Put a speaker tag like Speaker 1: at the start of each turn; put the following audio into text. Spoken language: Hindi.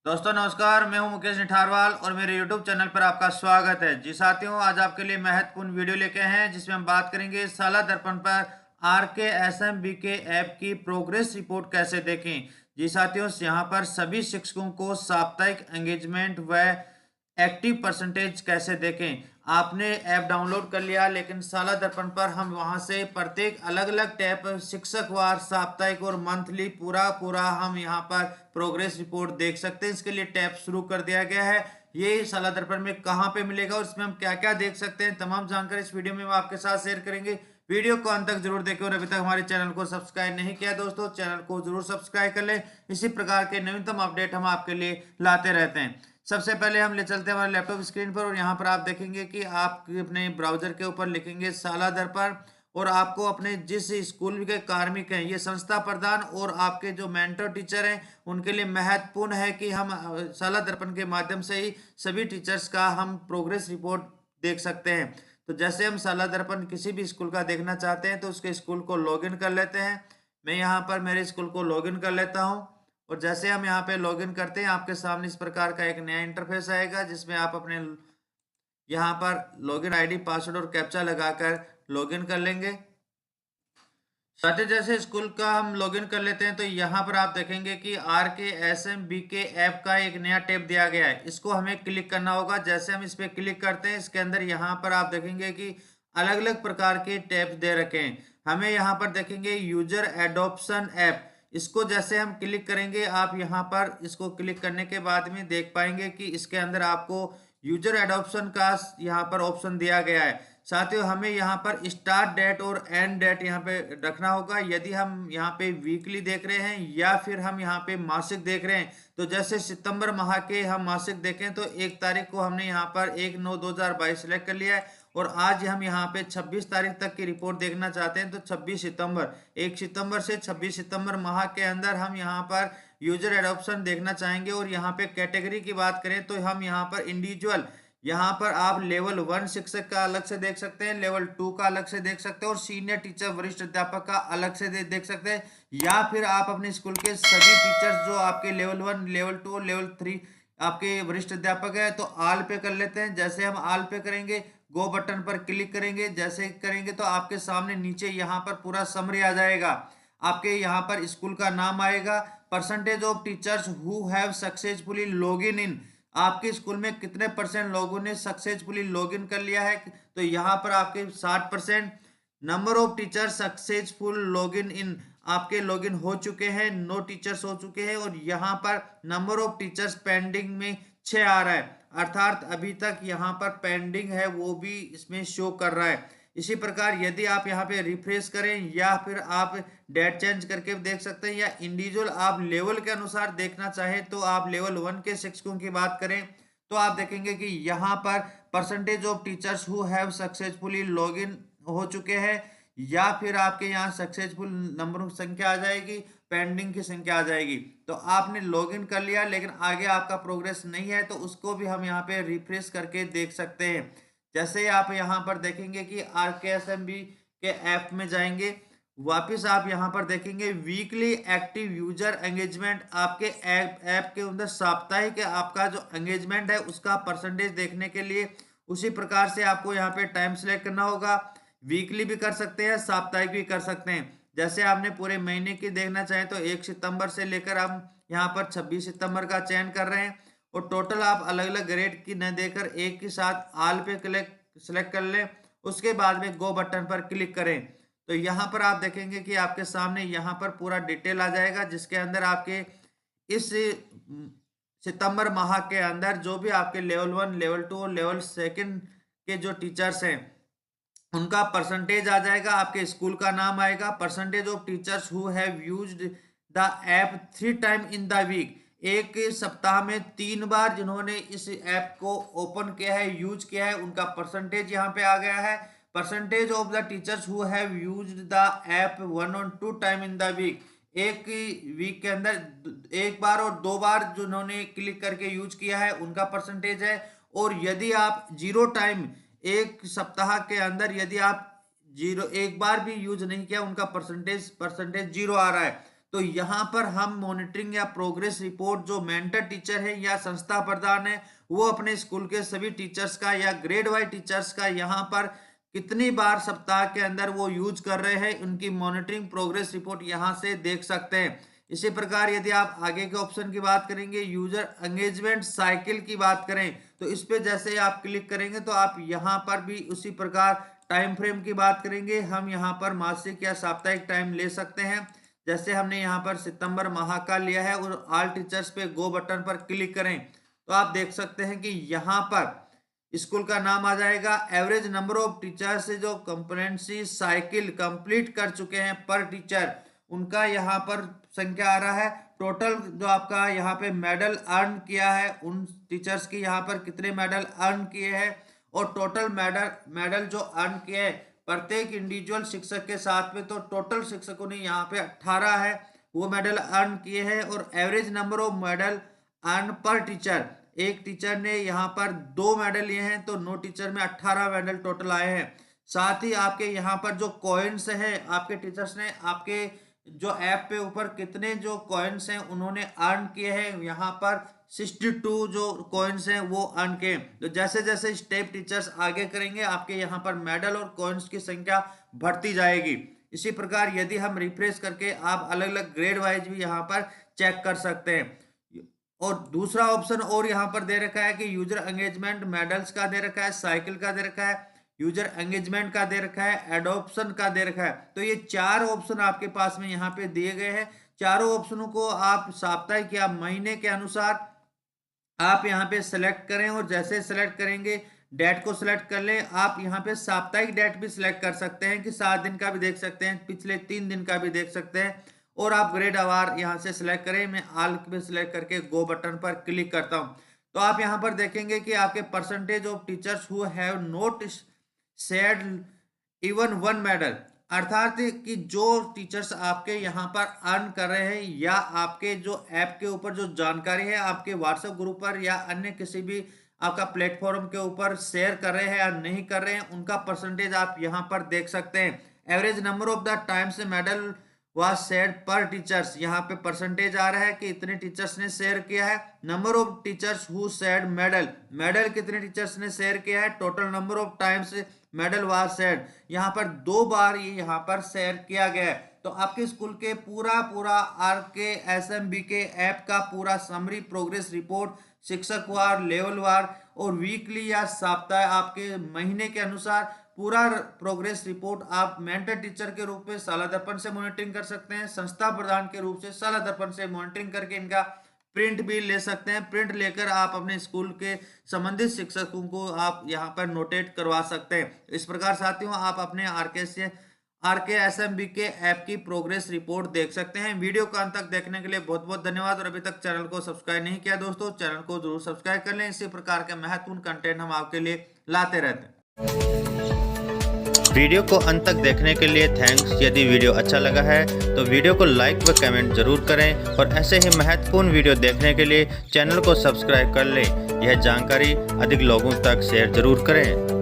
Speaker 1: दोस्तों नमस्कार, मैं हूं मुकेश निठारवाल और मेरे YouTube चैनल पर आपका स्वागत है। जी साथियों, आज आपके लिए महत्वपूर्ण वीडियो लेके हैं जिसमें हम बात करेंगे साला दर्पण पर RKSMBK ऐप की प्रोग्रेस रिपोर्ट कैसे देखें। जी साथियों, यहाँ पर सभी शिक्षकों को साप्ताहिक एंगेजमेंट व एक्टिव परसेंटेज कैसे देखें। आपने ऐप डाउनलोड कर लिया, लेकिन साला दर्पण पर हम वहां से प्रत्येक अलग अलग टैब शिक्षक वार, साप्ताहिक और मंथली पूरा पूरा हम यहाँ पर प्रोग्रेस रिपोर्ट देख सकते हैं। इसके लिए टैब शुरू कर दिया गया है। ये साला दर्पण में कहाँ पे मिलेगा और इसमें हम क्या क्या देख सकते हैं, तमाम जानकारी इस वीडियो में हम आपके साथ शेयर करेंगे। वीडियो को अंत तक जरूर देखें और अभी तक हमारे चैनल को सब्सक्राइब नहीं किया दोस्तों, चैनल को जरूर सब्सक्राइब कर लें। इसी प्रकार के नवीनतम अपडेट हम आपके लिए लाते रहते हैं। सबसे पहले हम ले चलते हैं हमारे लैपटॉप स्क्रीन पर और यहाँ पर आप देखेंगे कि आप अपने ब्राउजर के ऊपर लिखेंगे साला दर्पण और आपको अपने जिस स्कूल के कार्मिक हैं, ये संस्था प्रधान और आपके जो मेंटर टीचर हैं, उनके लिए महत्वपूर्ण है कि हम साला दर्पण के माध्यम से ही सभी टीचर्स का हम प्रोग्रेस रिपोर्ट देख सकते हैं। तो जैसे हम साला दर्पण किसी भी स्कूल का देखना चाहते हैं तो उसके स्कूल को लॉगिन कर लेते हैं। मैं यहाँ पर मेरे स्कूल को लॉगिन कर लेता हूँ और जैसे हम यहाँ पे लॉगिन करते हैं, आपके सामने इस प्रकार का एक नया इंटरफेस आएगा जिसमें आप अपने यहाँ पर लॉगिन आईडी, पासवर्ड और कैप्चा लगाकर लॉगिन कर लेंगे। साथ ही जैसे स्कूल का हम लॉगिन कर लेते हैं तो यहाँ पर आप देखेंगे कि RKSMBK ऐप का एक नया टैब दिया गया है। इसको हमें क्लिक करना होगा। जैसे हम इस पर क्लिक करते हैं, इसके अंदर यहाँ पर आप देखेंगे कि अलग अलग प्रकार के टैब्स दे रखे हैं। हमें यहाँ पर देखेंगे यूजर एडॉप्शन ऐप, इसको जैसे हम क्लिक करेंगे, आप यहाँ पर इसको क्लिक करने के बाद में देख पाएंगे कि इसके अंदर आपको यूजर एडॉप्शन का यहाँ पर ऑप्शन दिया गया है। साथियों, हमें यहाँ पर स्टार्ट डेट और एंड डेट यहाँ पे रखना होगा। यदि हम यहाँ पे वीकली देख रहे हैं या फिर हम यहाँ पे मासिक देख रहे हैं, तो जैसे सितंबर माह के हम मासिक देखें तो 1 तारीख को हमने यहाँ पर 1/9/2022 सेलेक्ट कर लिया है और आज हम यहाँ पे 26 तारीख तक की रिपोर्ट देखना चाहते हैं। तो 26 सितंबर 1 सितंबर से 26 सितंबर माह के अंदर हम यहाँ पर यूजर एडॉप्शन देखना चाहेंगे। और यहाँ पे कैटेगरी की बात करें तो हम यहाँ पर इंडिविजुअल, यहाँ पर आप लेवल 1 शिक्षक का अलग से देख सकते हैं, लेवल 2 का अलग से देख सकते हैं और सीनियर टीचर वरिष्ठ अध्यापक का अलग से देख सकते हैं। या फिर आप अपने स्कूल के सभी टीचर्स जो आपके लेवल 1, लेवल 2 और लेवल 3 आपके वरिष्ठ अध्यापक है तो आल पे कर लेते हैं। जैसे हम आल पे करेंगे, गो बटन पर क्लिक करेंगे, जैसे करेंगे तो आपके सामने नीचे यहाँ पर पूरा समरी आ जाएगा। आपके यहाँ पर स्कूल का नाम आएगा, percentage of teachers who have successfully login इन, आपके स्कूल में कितने परसेंट लोगों ने सक्सेसफुली लॉगिन कर लिया है। तो यहाँ पर आपके 60%। Number of teacher successful login इन, आपके लॉगिन हो चुके हैं, 9 टीचर्स हो चुके हैं। और यहाँ पर नंबर ऑफ टीचर्स पेंडिंग में 6 आ रहा है, अर्थात अभी तक यहाँ पर पेंडिंग है वो भी इसमें शो कर रहा है। इसी प्रकार यदि आप यहाँ पे रिफ्रेश करें या फिर आप डेट चेंज करके देख सकते हैं, या इंडिविजुअल आप लेवल के अनुसार देखना चाहें तो आप लेवल 1 के शिक्षकों की बात करें तो आप देखेंगे कि यहाँ पर percentage of teachers who have successfully login हो चुके हैं, या फिर आपके यहाँ सक्सेसफुल नंबर संख्या आ जाएगी, पेंडिंग की संख्या आ जाएगी। तो आपने लॉगिन कर लिया लेकिन आगे आपका प्रोग्रेस नहीं है तो उसको भी हम यहाँ पे रिफ्रेश करके देख सकते हैं। जैसे ही आप यहाँ पर देखेंगे कि RKSMB के ऐप में जाएंगे, वापस आप यहाँ पर देखेंगे वीकली एक्टिव यूजर एंगेजमेंट, आपके ऐप के अंदर साप्ताहिक आपका जो एंगेजमेंट है उसका परसेंटेज देखने के लिए उसी प्रकार से आपको यहाँ पे टाइम सेलेक्ट करना होगा। वीकली भी कर सकते हैं, साप्ताहिक भी कर सकते हैं। जैसे आपने पूरे महीने की देखना चाहें तो 1 सितंबर से लेकर हम यहाँ पर 26 सितंबर का चयन कर रहे हैं और टोटल आप अलग अलग ग्रेड की न देकर एक के साथ आल पे सेलेक्ट कर लें। उसके बाद में गो बटन पर क्लिक करें तो यहाँ पर आप देखेंगे कि आपके सामने यहाँ पर पूरा डिटेल आ जाएगा जिसके अंदर आपके इस सितंबर माह के अंदर जो भी आपके लेवल 1, लेवल 2 और लेवल 2 के जो टीचर्स हैं उनका परसेंटेज आ जाएगा, आपके स्कूल का नाम आएगा, percentage of teachers who have used the app 3 time in the week, एक सप्ताह में 3 बार जिन्होंने इस ऐप को ओपन किया है, यूज किया है, उनका परसेंटेज यहाँ पे आ गया है। Percentage of the teachers who have used the app 1 और 2 टाइम इन द वीक, एक वीक के अंदर 1 बार और 2 बार जिन्होंने क्लिक करके यूज किया है उनका परसेंटेज है। और यदि आप 0 टाइम, एक सप्ताह के अंदर यदि आप 1 बार भी यूज नहीं किया, उनका परसेंटेज 0 आ रहा है। तो यहाँ पर हम मॉनिटरिंग या प्रोग्रेस रिपोर्ट जो मेंटर टीचर है या संस्था प्रधान है वो अपने स्कूल के सभी टीचर्स का या ग्रेड वाइज टीचर्स का यहाँ पर कितनी बार सप्ताह के अंदर वो यूज कर रहे हैं उनकी मॉनिटरिंग प्रोग्रेस रिपोर्ट यहाँ से देख सकते हैं। इसी प्रकार यदि आप आगे के ऑप्शन की बात करेंगे, यूजर एंगेजमेंट साइकिल की बात करें, तो इस पे जैसे ही आप क्लिक करेंगे तो आप यहाँ पर भी उसी प्रकार टाइम फ्रेम की बात करेंगे। हम यहाँ पर मासिक या साप्ताहिक टाइम ले सकते हैं। जैसे हमने यहाँ पर सितंबर माह का लिया है और ऑल टीचर्स पे गो बटन पर क्लिक करें तो आप देख सकते हैं कि यहाँ पर स्कूल का नाम आ जाएगा। एवरेज नंबर ऑफ टीचर्स से जो कंप्लेंसी साइकिल कंप्लीट कर चुके हैं पर टीचर, उनका यहाँ पर संख्या आ रहा है। टोटल जो आपका यहाँ पे मेडल अर्न किया है उन टीचर्स की यहाँ पर कितने मेडल अर्न किए हैं, और टोटल मेडल जो अर्न किए हैं प्रत्येक इंडिविजुअल शिक्षक के साथ में, तो टोटल शिक्षकों ने यहाँ पे 18 है वो मेडल अर्न किए हैं। और average number of medal earn पर टीचर, एक टीचर ने यहाँ पर 2 मेडल लिए हैं तो 9 टीचर में 18 मेडल टोटल आए हैं। साथ ही आपके यहाँ पर जो कॉइन्स है आपके टीचर्स ने आपके जो ऐप पे ऊपर कितने जो कॉइन्स हैं उन्होंने अर्न किए हैं, यहाँ पर 62 जो कॉइन्स हैं वो अर्न किए। तो जैसे जैसे स्टेप टीचर्स आगे करेंगे आपके यहाँ पर मेडल और कॉइन्स की संख्या बढ़ती जाएगी। इसी प्रकार यदि हम रिफ्रेश करके आप अलग अलग ग्रेड वाइज भी यहाँ पर चेक कर सकते हैं। और दूसरा ऑप्शन और यहाँ पर दे रखा है कि यूजर एंगेजमेंट मेडल्स का दे रखा है, साइकिल का दे रखा है, यूजर एंगेजमेंट का दे रखा है, एडॉप्शन का दे रखा है। तो ये 4 ऑप्शन आपके पास में यहाँ पे दिए गए हैं। चारों ऑप्शनों को आप साप्ताहिक या महीने के अनुसार आप यहाँ पे सिलेक्ट करें, और जैसे सिलेक्ट करेंगे डेट को सिलेक्ट कर लें। आप यहाँ पे साप्ताहिक डेट भी सिलेक्ट कर सकते हैं कि 7 दिन का भी देख सकते हैं, पिछले 3 दिन का भी देख सकते हैं, और आप ग्रेड आवर यहाँ से सिलेक्ट करें। मैं ऑल पे सिलेक्ट करके गो बटन पर क्लिक करता हूँ तो आप यहाँ पर देखेंगे कि आपके percentage of teachers who have not shared even 1 medal, अर्थात कि जो टीचर्स आपके यहाँ पर अर्न कर रहे हैं या आपके जो ऐप के ऊपर जो जानकारी है आपके व्हाट्सएप ग्रुप पर या अन्य किसी भी आपका प्लेटफॉर्म के ऊपर शेयर कर रहे हैं या नहीं कर रहे हैं, उनका परसेंटेज आप यहाँ पर देख सकते हैं। Average number of the times medal was share पर टीचर्स, यहाँ पे परसेंटेज आ रहा है कि इतने टीचर्स ने शेयर किया है। Number of teachers who shared medal, medal कितने टीचर्स ने शेयर किया है। Total number of times medal was shared, यहाँ पर 2 बार ये यहाँ पर शेयर किया गया है। तो आपके स्कूल के पूरा RKSMB के ऐप का पूरा समरी प्रोग्रेस रिपोर्ट शिक्षक वार, लेवल वार और वीकली या साप्ताहिक आपके महीने के अनुसार पूरा प्रोग्रेस रिपोर्ट आप मेंटर टीचर के रूप में शाला दर्पण से मॉनिटरिंग कर सकते हैं, संस्था प्रधान के रूप से शाला दर्पण से मॉनिटरिंग करके इनका प्रिंट भी ले सकते हैं। प्रिंट लेकर आप अपने स्कूल के संबंधित शिक्षकों को आप यहाँ पर नोटेट करवा सकते हैं। इस प्रकार साथियों आप अपने RKSMB के ऐप की प्रोग्रेस रिपोर्ट देख सकते हैं। वीडियो को अंत तक देखने के लिए बहुत बहुत धन्यवाद, और अभी तक चैनल को सब्सक्राइब नहीं किया दोस्तों चैनल को जरूर सब्सक्राइब कर लें। इसी प्रकार के महत्वपूर्ण कंटेंट हम आपके लिए लाते रहते हैं।
Speaker 2: वीडियो को अंत तक देखने के लिए थैंक्स। यदि वीडियो अच्छा लगा है तो वीडियो को लाइक व कमेंट जरूर करें, और ऐसे ही महत्वपूर्ण वीडियो देखने के लिए चैनल को सब्सक्राइब कर लें। यह जानकारी अधिक लोगों तक शेयर जरूर करें।